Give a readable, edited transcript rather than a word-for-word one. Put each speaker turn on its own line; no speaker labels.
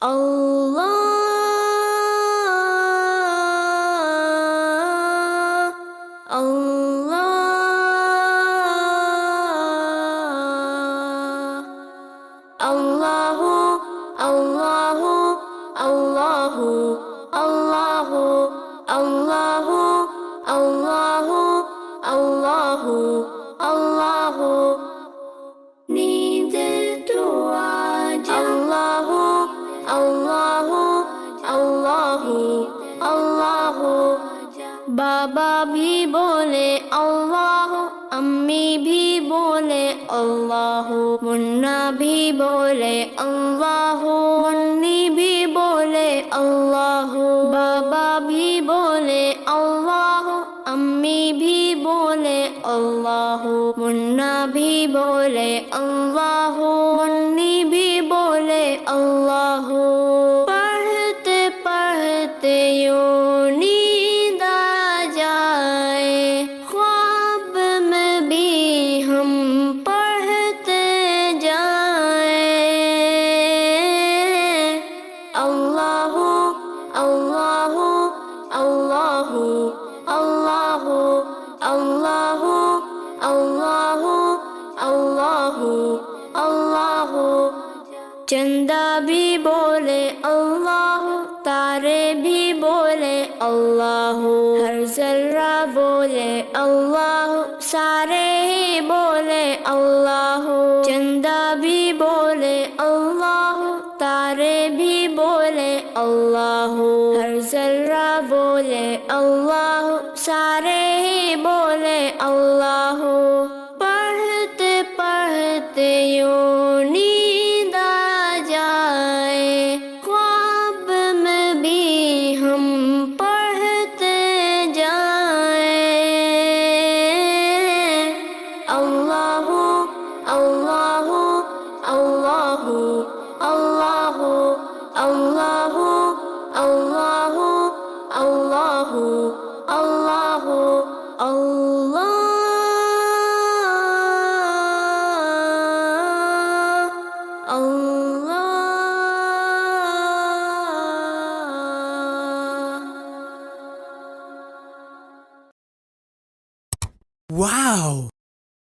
Allah, Allah, Allahu, Allahu, Allahu, Allahu, Allahu, Allahu, Allahu, Allahu. नींद तो आज Allahu, Allahu, Allahu, Allahu. बाबा भी बोले अल्लाह, अम्मी भी बोले अल्लाह, मुन्ना भी बोले अल्लाह, मुन्नी भी बोले अल्लाह. बाबा भी बोले अल्लाह, अम्मी भी बोले अल्लाह, मुन्ना भी बोले अल्लाह, मुन्नी भी बोले अल्लाह. पढ़ते पढ़ते यूं नींद आ जाए, ख्वाब में भी हम पढ़ते जाए. अल्लाहु अल्लाहु अल्लाहु अल्लाहु अल्लाहु अल्लाहु अल्लाहु अल्लाहु. चंदा भी बोले अल्लाह, तारे भी बोले अल्लाह, हर जर्रा बोले अल्लाह, सारे ही बोले अल्लाह. चंदा भी बोले अल्लाह, तारे भी बोले अल्लाह, हर जर्रा बोले अल्लाह, सारे ही बोले अल्लाह. पढ़ते पढ़ते यूं नींद आ जाए, ख्वाब में भी हम पढ़ते जाए. अल्लाहु अल्लाहु अल्लाहु अल्लाहु अल्लाहु अल्लाहु अल्लाहु